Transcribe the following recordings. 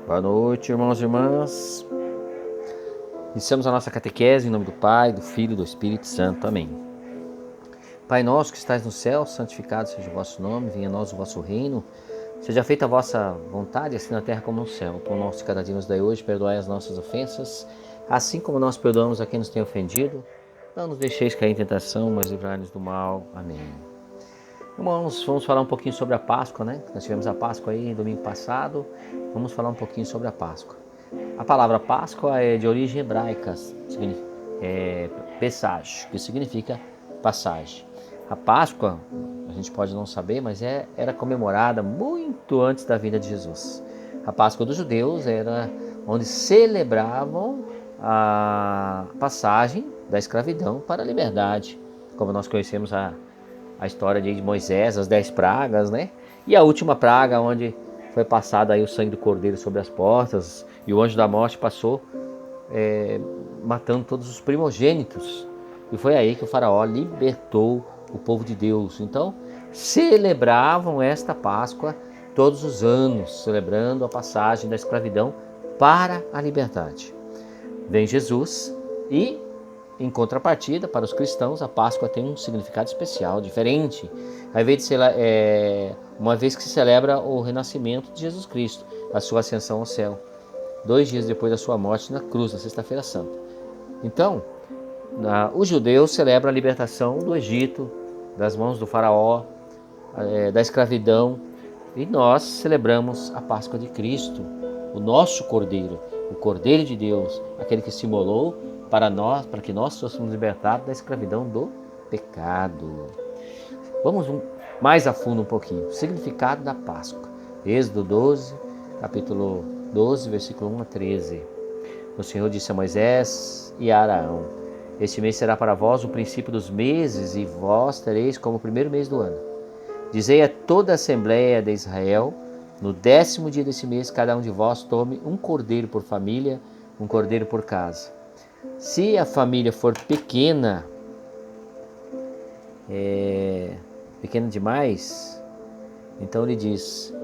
Boa noite, irmãos e irmãs. Iniciamos a nossa catequese em nome do Pai, do Filho e do Espírito Santo. Amém. Pai nosso que estais no céu, santificado seja o vosso nome, venha a nós o vosso reino. Seja feita a vossa vontade, assim na terra como no céu. O pão nosso de cada dia nos dai hoje, perdoai as nossas ofensas, assim como nós perdoamos a quem nos tem ofendido. Não nos deixeis cair em tentação, mas livrai-nos do mal. Amém. Irmãos, vamos falar um pouquinho sobre a Páscoa, né? Nós tivemos a Páscoa aí domingo passado. Vamos falar um pouquinho sobre a Páscoa. A palavra Páscoa é de origem hebraica, Pesach, que significa passagem. A Páscoa, a gente pode não saber, mas era comemorada muito antes da vinda de Jesus. A Páscoa dos judeus era onde celebravam a passagem da escravidão para a liberdade, como nós conhecemos a história de Moisés, as 10 pragas, né? E a última praga, onde foi passado aí o sangue do cordeiro sobre as portas, e o anjo da morte passou matando todos os primogênitos. E foi aí que o faraó libertou o povo de Deus. Então, celebravam esta Páscoa todos os anos, celebrando a passagem da escravidão para a liberdade. Vem Jesus e, em contrapartida, para os cristãos, a Páscoa tem um significado especial, diferente. Ao invés de ser, uma vez que se celebra o renascimento de Jesus Cristo, a sua ascensão ao céu, 2 dias depois da sua morte na cruz, na Sexta-feira Santa. Então, os judeus celebram a libertação do Egito, das mãos do faraó, da escravidão, e nós celebramos a Páscoa de Cristo, o nosso Cordeiro, o Cordeiro de Deus, aquele que se imolou para que nós fôssemos libertados da escravidão do pecado. Vamos mais a fundo um pouquinho. O significado da Páscoa. Êxodo 12, capítulo 12, versículo 1 a 13. O Senhor disse a Moisés e a Araão: Este mês será para vós o princípio dos meses, e vós tereis como o primeiro mês do ano. Dizei a toda a Assembleia de Israel: No 10º dia desse mês, cada um de vós tome um cordeiro por família, um cordeiro por casa. Se a família for pequena, pequena demais, então ele diz,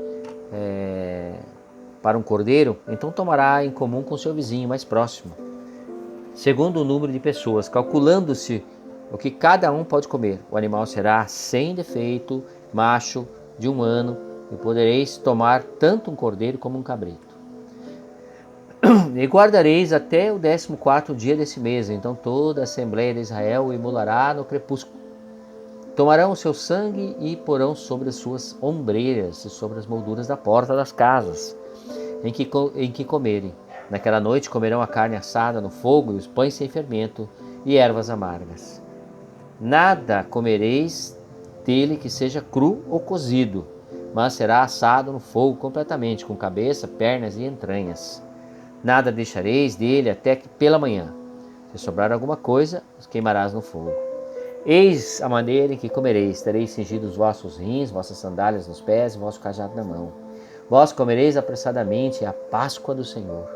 para um cordeiro, então tomará em comum com seu vizinho mais próximo, segundo o número de pessoas, calculando-se o que cada um pode comer. O animal será sem defeito, macho, de 1 ano, e podereis tomar tanto um cordeiro como um cabrito. E guardareis até o 14º dia desse mês, então toda a Assembleia de Israel o imolará no crepúsculo. Tomarão o seu sangue e porão sobre as suas ombreiras e sobre as molduras da porta das casas em que comerem. Naquela noite comerão a carne assada no fogo e os pães sem fermento e ervas amargas. Nada comereis dele que seja cru ou cozido, mas será assado no fogo completamente, com cabeça, pernas e entranhas. Nada deixareis dele até que pela manhã. Se sobrar alguma coisa, os queimarás no fogo. Eis a maneira em que comereis. Tereis cingido os vossos rins, vossas sandálias nos pés e vosso cajado na mão. Vós comereis apressadamente a Páscoa do Senhor.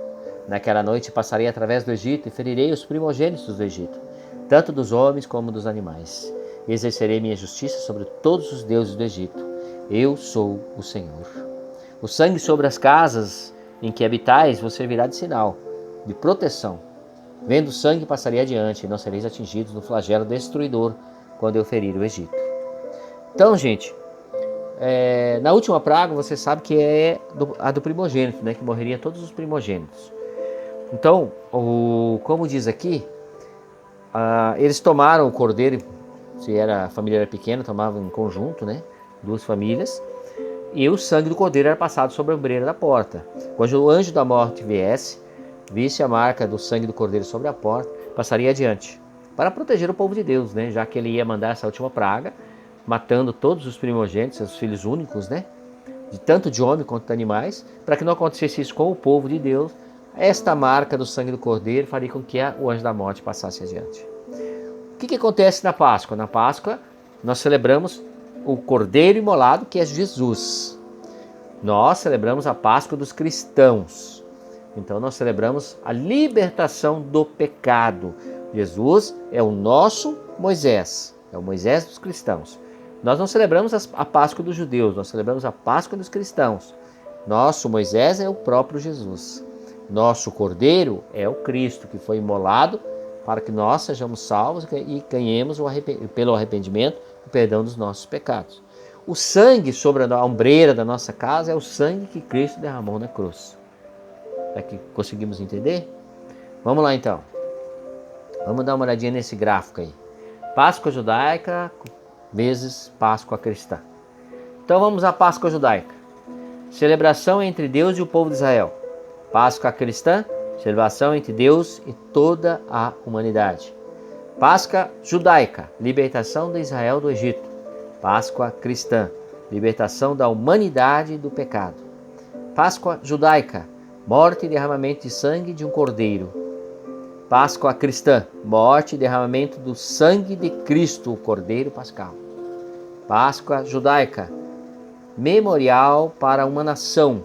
Naquela noite passarei através do Egito e ferirei os primogênitos do Egito, tanto dos homens como dos animais. Exercerei minha justiça sobre todos os deuses do Egito. Eu sou o Senhor. O sangue sobre as casas em que habitais vos servirá de sinal, de proteção. Vendo o sangue, passarei adiante, e não sereis atingidos no flagelo destruidor quando eu ferir o Egito. Então, gente, na última praga, você sabe que é a do primogênito, né? Que morreria todos os primogênitos. Então, como diz aqui, eles tomaram o cordeiro, se a família era pequena, tomavam em conjunto, né? 2 famílias. E o sangue do cordeiro era passado sobre a ombreira da porta. Quando o anjo da morte visse a marca do sangue do cordeiro sobre a porta, passaria adiante, para proteger o povo de Deus, né? Já que ele ia mandar essa última praga, matando todos os primogênitos, os filhos únicos, né? Tanto de homem quanto de animais, para que não acontecesse isso com o povo de Deus. Esta marca do sangue do cordeiro faria com que o anjo da morte passasse adiante. O que acontece na Páscoa? Na Páscoa, nós celebramos o cordeiro imolado, que é Jesus. Nós celebramos a Páscoa dos cristãos. Então nós celebramos a libertação do pecado. Jesus é o nosso Moisés, é o Moisés dos cristãos. Nós não celebramos a Páscoa dos judeus, nós celebramos a Páscoa dos cristãos. Nosso Moisés é o próprio Jesus. Nosso Cordeiro é o Cristo, que foi imolado para que nós sejamos salvos e ganhemos pelo arrependimento o perdão dos nossos pecados. O sangue sobre a ombreira da nossa casa é o sangue que Cristo derramou na cruz. Será que conseguimos entender? Vamos lá então. Vamos dar uma olhadinha nesse gráfico aí. Páscoa judaica vezes Páscoa cristã. Então vamos à Páscoa judaica. Celebração entre Deus e o povo de Israel. Páscoa cristã, celebração entre Deus e toda a humanidade. Páscoa judaica, libertação de Israel do Egito. Páscoa cristã, libertação da humanidade do pecado. Páscoa judaica, morte e derramamento de sangue de um cordeiro. Páscoa cristã, morte e derramamento do sangue de Cristo, o cordeiro pascal. Páscoa judaica, memorial para uma nação.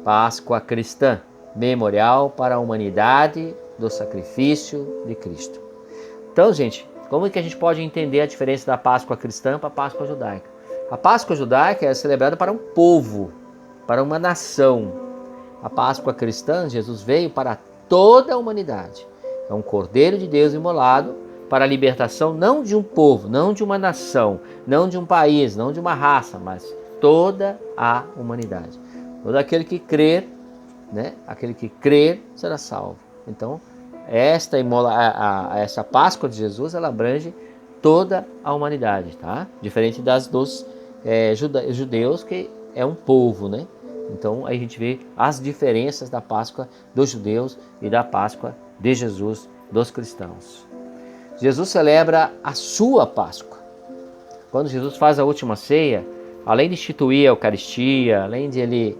Páscoa cristã, memorial para a humanidade do sacrifício de Cristo. Então, gente, como é que a gente pode entender a diferença da Páscoa cristã para a Páscoa judaica? A Páscoa judaica é celebrada para um povo, para uma nação. A Páscoa cristã, Jesus veio para toda a humanidade. É um Cordeiro de Deus imolado para a libertação não de um povo, não de uma nação, não de um país, não de uma raça, mas toda a humanidade. Todo aquele que crer, né? Aquele que crer será salvo. Então, essa Páscoa de Jesus, ela abrange toda a humanidade, tá? Diferente das dos judeus, que é um povo, né? Então, aí a gente vê as diferenças da Páscoa dos judeus e da Páscoa de Jesus dos cristãos. Jesus celebra a sua Páscoa. Quando Jesus faz a última ceia, além de instituir a Eucaristia, além de ele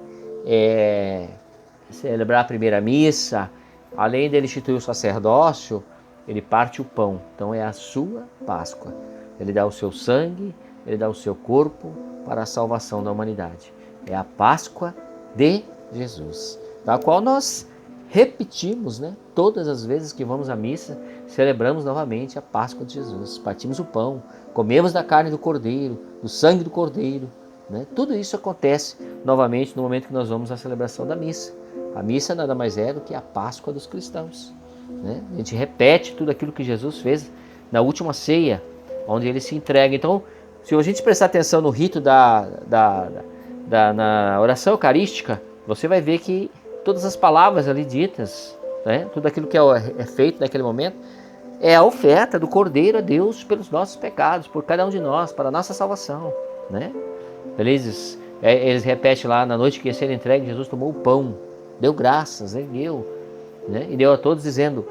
celebrar a primeira missa, além de ele instituir o sacerdócio, ele parte o pão. Então é a sua Páscoa. Ele dá o seu sangue, ele dá o seu corpo para a salvação da humanidade. É a Páscoa de Jesus, da qual nós repetimos, né? Todas as vezes que vamos à missa, celebramos novamente a Páscoa de Jesus. Partimos o pão, comemos da carne do Cordeiro, do sangue do Cordeiro, né? Tudo isso acontece novamente no momento que nós vamos à celebração da missa. A missa nada mais é do que a Páscoa dos cristãos, né? A gente repete tudo aquilo que Jesus fez na última ceia, onde ele se entrega. Então, se a gente prestar atenção no rito na oração eucarística, você vai ver que todas as palavras ali ditas, né, tudo aquilo que é feito naquele momento, é a oferta do Cordeiro a Deus pelos nossos pecados, por cada um de nós, para a nossa salvação, né? Felizes, eles repetem lá, na noite que ia ser entregue, Jesus tomou o pão, deu graças, ergueu, né, e deu a todos dizendo: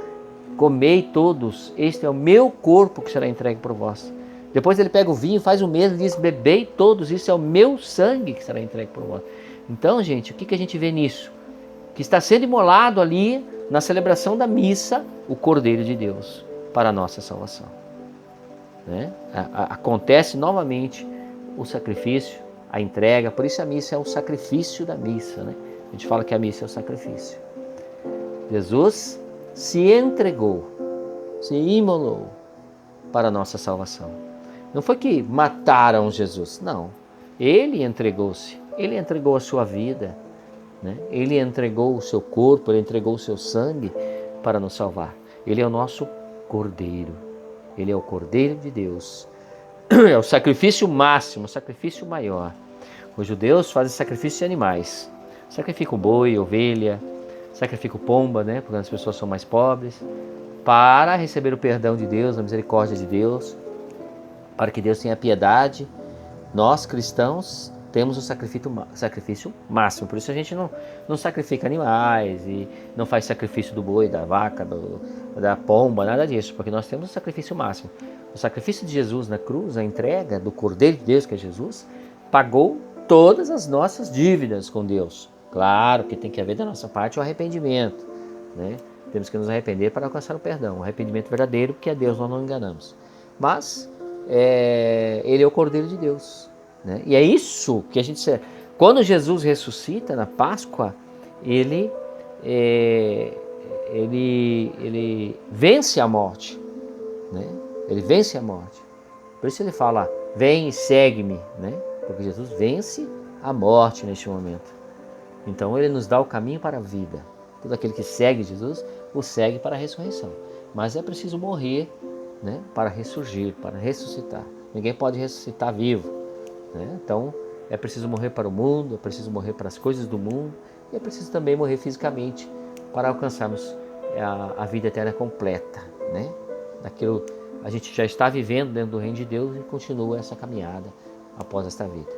comei todos, este é o meu corpo que será entregue por vós. Depois ele pega o vinho, faz o mesmo e diz: bebei todos, isso é o meu sangue que será entregue por vós. Então, gente, o que a gente vê nisso? Que está sendo imolado ali, na celebração da missa, o Cordeiro de Deus, para a nossa salvação, né? Acontece novamente o sacrifício, a entrega, por isso a missa é o sacrifício da missa, né? A gente fala que a missa é o sacrifício. Jesus se entregou, se imolou para a nossa salvação. Não foi que mataram Jesus, não. Ele entregou-se, ele entregou a sua vida, né? Ele entregou o seu corpo, ele entregou o seu sangue para nos salvar. Ele é o nosso Cordeiro, ele é o Cordeiro de Deus. É o sacrifício máximo, o sacrifício maior. Os judeus fazem sacrifício de animais. Sacrificam boi, ovelha, sacrificam pomba, né? Porque as pessoas são mais pobres, para receber o perdão de Deus, a misericórdia de Deus, para que Deus tenha piedade. Nós, cristãos, temos o sacrifício máximo. Por isso a gente não sacrifica animais e não faz sacrifício do boi, da vaca, da pomba, nada disso, porque nós temos o sacrifício máximo. O sacrifício de Jesus na cruz, a entrega do Cordeiro de Deus, que é Jesus, pagou todas as nossas dívidas com Deus. Claro que tem que haver da nossa parte o arrependimento, né? Temos que nos arrepender para alcançar o perdão, o arrependimento verdadeiro, porque a Deus nós não enganamos. Mas Ele é o Cordeiro de Deus, né? E é isso que a gente... Quando Jesus ressuscita na Páscoa, ele vence a morte, né? Ele vence a morte. Por isso ele fala: vem e segue-me, né? Porque Jesus vence a morte neste momento. Então ele nos dá o caminho para a vida. Todo aquele que segue Jesus, o segue para a ressurreição. Mas é preciso morrer, né, para ressurgir, para ressuscitar. Ninguém pode ressuscitar vivo, né? Então é preciso morrer para o mundo, é preciso morrer para as coisas do mundo, e é preciso também morrer fisicamente para alcançarmos a vida eterna completa, né? Daquilo a gente já está vivendo dentro do reino de Deus e continua essa caminhada após esta vida.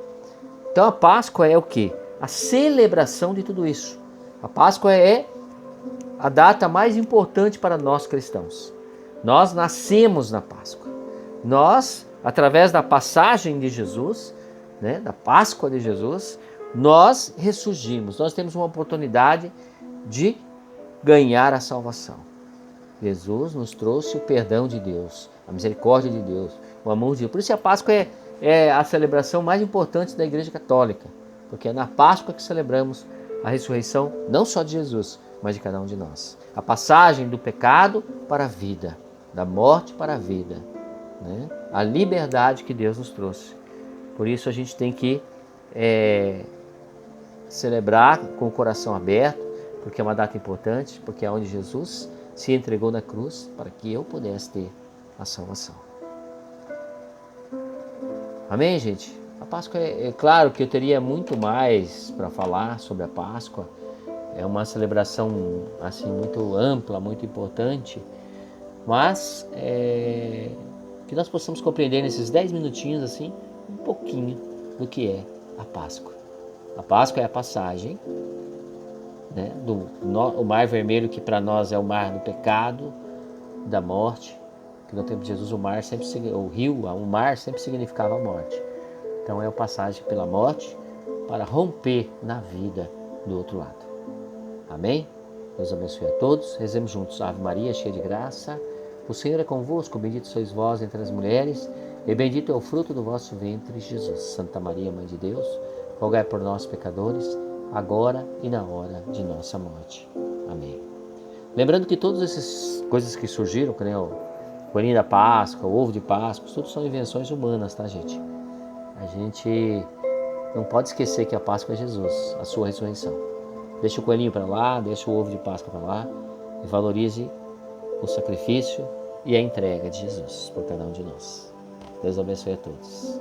Então a Páscoa é o quê? A celebração de tudo isso. A Páscoa é a data mais importante para nós cristãos. Nós nascemos na Páscoa. Nós, através da passagem de Jesus, né, da Páscoa de Jesus, nós ressurgimos. Nós temos uma oportunidade de ganhar a salvação. Jesus nos trouxe o perdão de Deus, a misericórdia de Deus, o amor de Deus. Por isso a Páscoa é a celebração mais importante da Igreja Católica, porque é na Páscoa que celebramos a ressurreição não só de Jesus, mas de cada um de nós. A passagem do pecado para a vida, da morte para a vida, né? A liberdade que Deus nos trouxe. Por isso a gente tem que celebrar com o coração aberto, porque é uma data importante, porque é onde Jesus se entregou na cruz para que eu pudesse ter a salvação. Amém, gente? A Páscoa é claro que eu teria muito mais para falar sobre a Páscoa. É uma celebração assim muito ampla, muito importante, mas que nós possamos compreender nesses 10 minutinhos assim um pouquinho do que é a Páscoa. A Páscoa é a passagem, né, o mar vermelho, que para nós é o mar do pecado, da morte, que no tempo de Jesus o mar sempre significava a morte. Então é a passagem pela morte para romper na vida do outro lado. Amém? Deus abençoe a todos. Rezemos juntos. Ave Maria, cheia de graça, o Senhor é convosco, bendito sois vós entre as mulheres, e bendito é o fruto do vosso ventre, Jesus. Santa Maria, Mãe de Deus, rogai por nós, pecadores, agora e na hora de nossa morte. Amém. Lembrando que todas essas coisas que surgiram, que nem o coelhinho da Páscoa, o ovo de Páscoa, tudo são invenções humanas, tá, gente? A gente não pode esquecer que a Páscoa é Jesus, a sua ressurreição. Deixa o coelhinho para lá, deixa o ovo de Páscoa para lá e valorize o sacrifício e a entrega de Jesus por cada um de nós. Deus abençoe a todos.